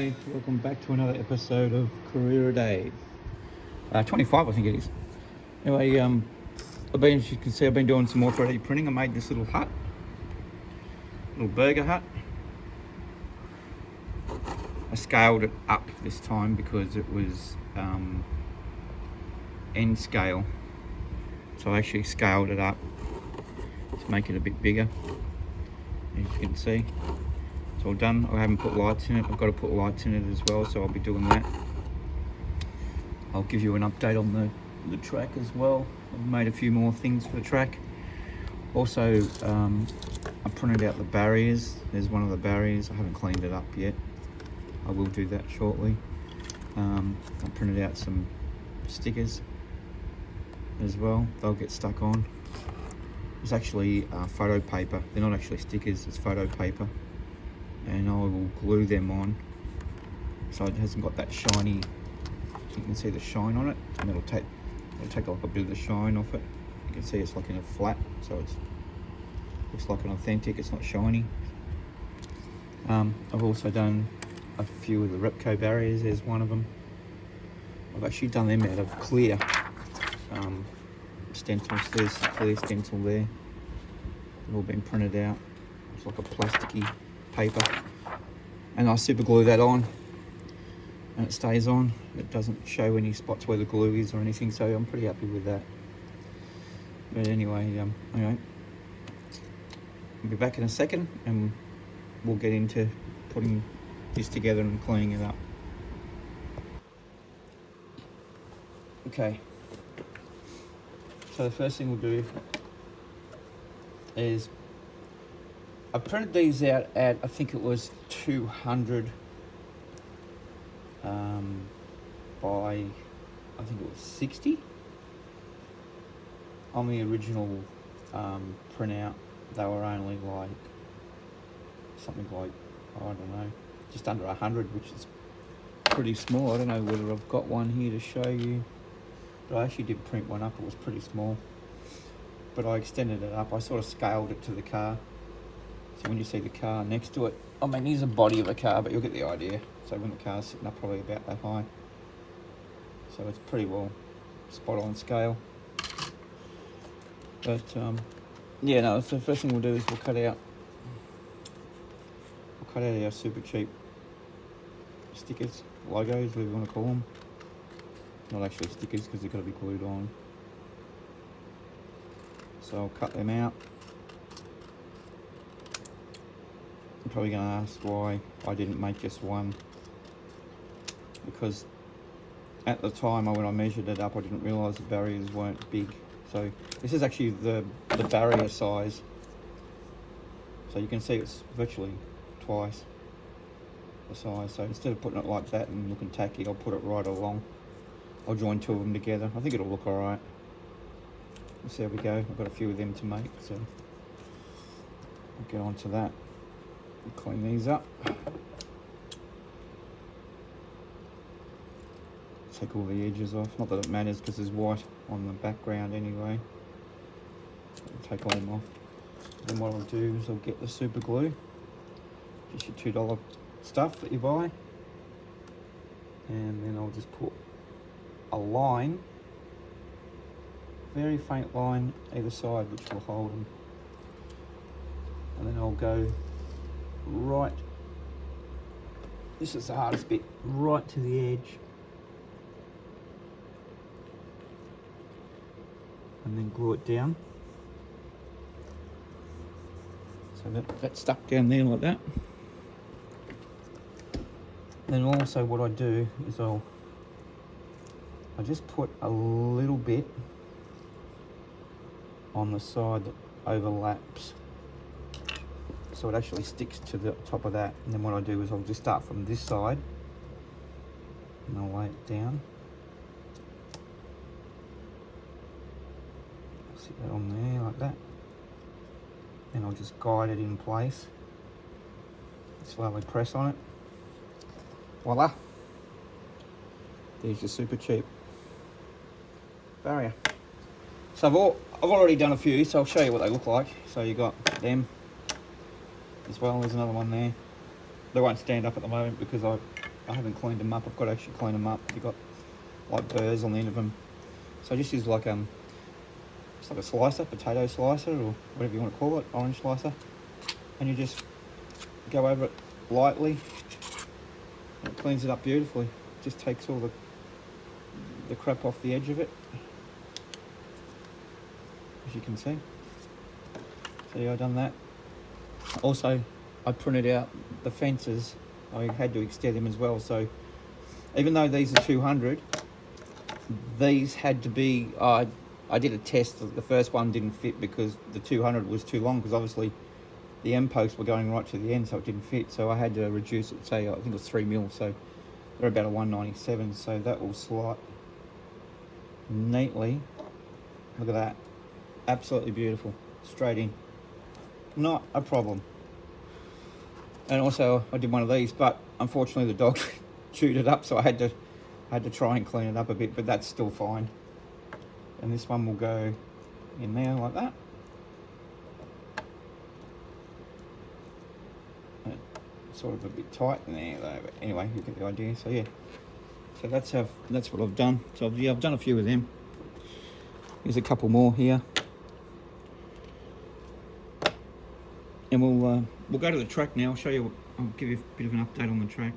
G'day, welcome back to another episode of Career Dave. 25 I think it is. Anyway, as you can see, I've been doing some more 3D printing. I made this little hut, little burger hut. I scaled it up this time because it was end scale. So I actually scaled it up to make it a bit bigger, as you can see. It's all done. I haven't put lights in it. I've got to put lights in it as well, so I'll be doing that. I'll give you an update on the track as well. I've made a few more things for the track. Also, I printed out the barriers. There's one of the barriers. I haven't cleaned it up yet. I will do that shortly. I printed out some stickers as well. They'll get stuck on. It's actually photo paper. They're not actually stickers, it's photo paper. And I will glue them on so it hasn't got that shiny, you can see the shine on it, and it'll take like a bit of the shine off it. You can see it's like in a flat, so it looks like an authentic, it's not shiny. I've also done a few of the Repco barriers. There's one of them. I've actually done them out of clear stencils. There's a clear stencil there. They've all been printed out. It's like a plasticky paper, and I super glue that on and it stays on. It doesn't show any spots where the glue is or anything, so I'm pretty happy with that. But anyway, I'll be back in a second and we'll get into putting this together and cleaning it up. Okay, so the first thing we'll do is I printed these out at, I think it was 200 by, I think it was 60. On the original printout, they were only like, something like, I don't know, just under 100, which is pretty small. I don't know whether I've got one here to show you, but I actually did print one up. It was pretty small, but I extended it up. I sort of scaled it to the car. So when you see the car next to it, I mean, here's the body of a car, but you'll get the idea. So when the car's sitting up probably about that high. So it's pretty well spot on scale. But yeah, no, so the first thing we'll do is we'll cut out our super cheap stickers, logos, whatever you want to call them. Not actually stickers because they've got to be glued on. So I'll cut them out. I'm probably going to ask why I didn't make just one, because at the time when I measured it up, I didn't realise the barriers weren't big. So this is actually the barrier size. So you can see it's virtually twice the size. So instead of putting it like that and looking tacky, I'll put it right along. I'll join two of them together. I think it'll look alright. Let's see how we go. I've got a few of them to make, so I'll get on to that. Clean these up. Take all the edges off. Not that it matters because there's white on the background anyway. Take all them off. Then what I'll do is I'll get the super glue. Just your $2 stuff that you buy. And then I'll just put a line, very faint line either side, which will hold them. And then I'll go right, this is the hardest bit, right to the edge, and then glue it down. So that's stuck down there like that. Then also what I do is I just put a little bit on the side that overlaps, so it actually sticks to the top of that. And then what I do is I'll just start from this side and I'll lay it down. Sit that on there like that. Then I'll just guide it in place. Slowly press on it. Voila! There's your super cheap barrier. So I've already done a few, so I'll show you what they look like. So you got them as well. There's another one there. They won't stand up at the moment because I I haven't cleaned them up. I've got to actually clean them up. They've got like burrs on the end of them. So I just use like it's like a slicer, potato slicer, or whatever you want to call it, orange slicer. And you just go over it lightly. And it cleans it up beautifully. It just takes all the crap off the edge of it, as you can see. So yeah, I've done that. Also, I printed out the fences. I had to extend them as well. So even though these are 200, these had to be, I did a test. The first one didn't fit because the 200 was too long, because obviously the end posts were going right to the end, so it didn't fit. So I had to reduce it, say I think it was 3 mil, so they're about a 197. So that will slot neatly. Look at that, absolutely beautiful, straight in, not a problem. And also I did one of these, but unfortunately the dog chewed it up, so I had to try and clean it up a bit, but that's still fine. And this one will go in there like that. It's sort of a bit tight in there though, but anyway, you get the idea. So yeah, so that's what I've done. So yeah, I've done a few of them. There's a couple more here, and we'll go to the track now. I'll show you. I'll give you a bit of an update on the track.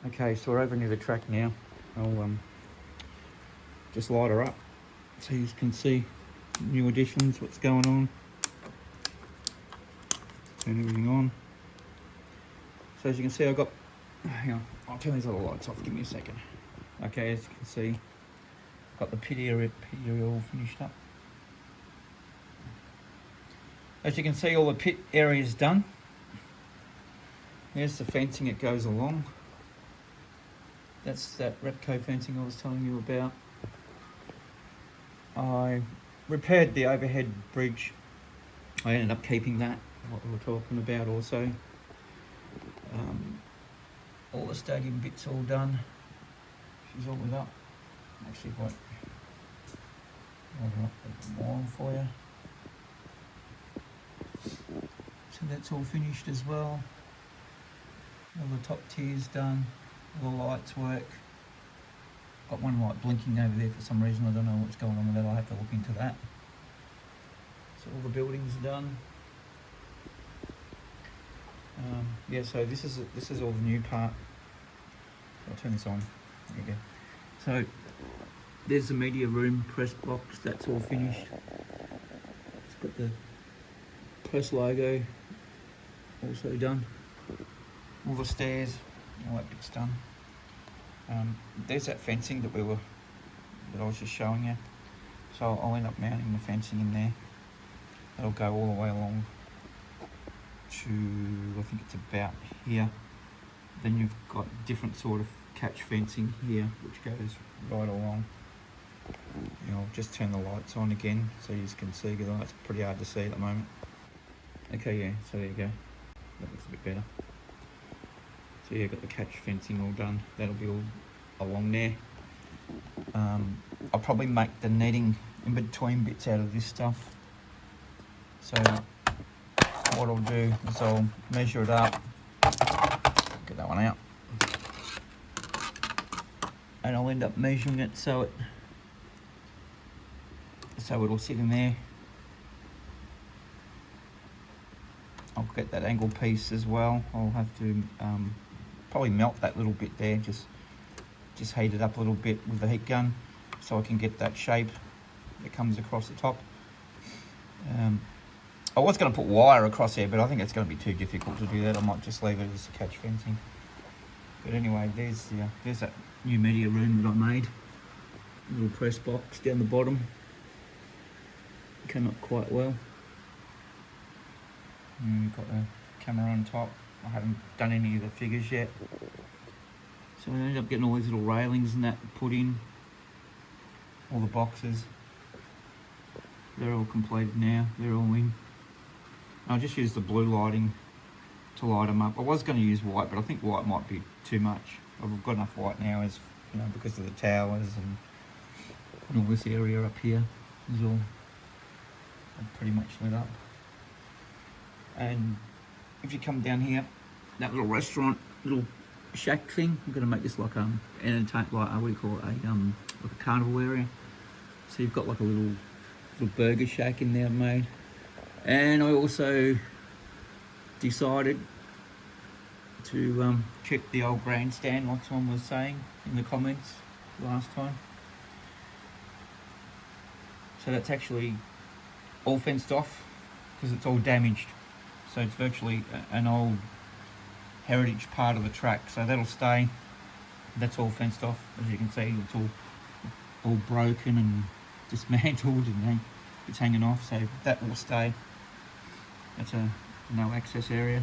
Okay, so we're over near the track now. I'll just light her up so you can see new additions, what's going on. Turn everything on. So as you can see, I've got, hang on, I'll turn these little lights off, give me a second. Okay, as you can see, got the pit area all finished up. As you can see, all the pit area is done. There's the fencing it goes along. That's that Repco fencing I was telling you about. I repaired the overhead bridge. I ended up keeping that, what we were talking about also. All the stadium bits all done. She's all lit up. Actually quite open up a bit more for you. So that's all finished as well. All the top tiers done. All the lights work. Got one light blinking over there for some reason. I don't know what's going on with that. I'll have to look into that. So all the buildings are done. Yeah, so this is all the new part. I'll turn this on. There you go. So there's the media room press box. That's all finished. It's got the press logo also done. All the stairs, all that bit's done. There's that fencing that I was just showing you. So I'll end up mounting the fencing in there. That'll go all the way along to, I think it's about here. Then you've got different sort of catch fencing here, which goes right along. I'll just turn the lights on again so you can see, because it's pretty hard to see at the moment. Okay, yeah, so there you go. That looks a bit better. So yeah, got the catch fencing all done. That'll be all along there. I'll probably make the netting in between bits out of this stuff. So what I'll do is I'll measure it up, get that one out, and I'll end up measuring it so it'll sit in there. I'll get that angle piece as well. I'll have to probably melt that little bit there, just heat it up a little bit with the heat gun so I can get that shape that comes across the top. I was going to put wire across there, but I think it's going to be too difficult to do that. I might just leave it as a catch fencing. But anyway, there's that new media room that I made. A little press box down the bottom. Came up quite well. And we've got the camera on top. I haven't done any of the figures yet. So I ended up getting all these little railings and that put in. All the boxes. They're all completed now. They're all in. I'll just use the blue lighting to light them up. I was going to use white, but I think white might be too much. I've got enough white now, as you know, because of the towers and all this area up here is all pretty much lit up. And if you come down here, that little restaurant, little shack thing. I'm gonna make this like entertain, like what do you call it, like a carnival area. So you've got like a little burger shack in there made. And I also decided to check the old grandstand, like someone was saying in the comments last time. So that's actually all fenced off because it's all damaged. So it's virtually an old heritage part of the track. So that'll stay. That's all fenced off. As you can see, it's all broken and dismantled, and it's hanging off. So that will stay. That's a no access area.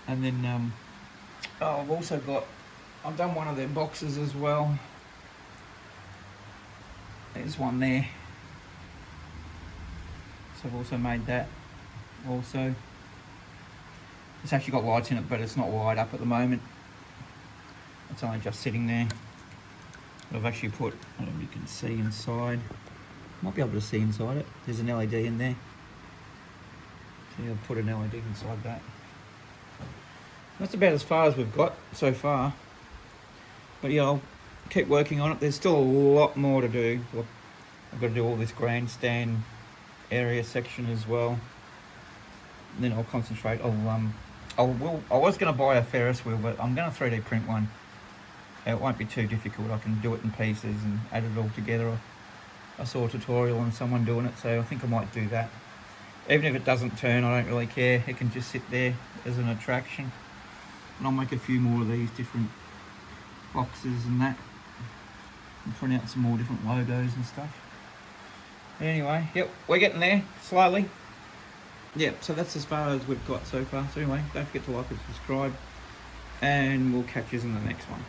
And then I've also got, I've done one of their boxes as well. There's one there. So I've also made that also. It's actually got lights in it, but it's not wired up at the moment. It's only just sitting there. But I've actually put, I don't know if you can see inside. Might be able to see inside it. There's an LED in there. So I'll put an LED inside that. That's about as far as we've got so far. But yeah, I'll keep working on it. There's still a lot more to do. Look, I've got to do all this grandstand area section as well. And then I'll concentrate. I was going to buy a Ferris wheel, but I'm going to 3D print one. It won't be too difficult. I can do it in pieces and add it all together. I saw a tutorial on someone doing it, so I think I might do that. Even if it doesn't turn, I don't really care. It can just sit there as an attraction. And I'll make a few more of these different boxes and that. And print out some more different logos and stuff. But anyway, yep, we're getting there, slowly. Yep, so that's as far as we've got so far. So anyway, don't forget to like and subscribe. And we'll catch you in the next one.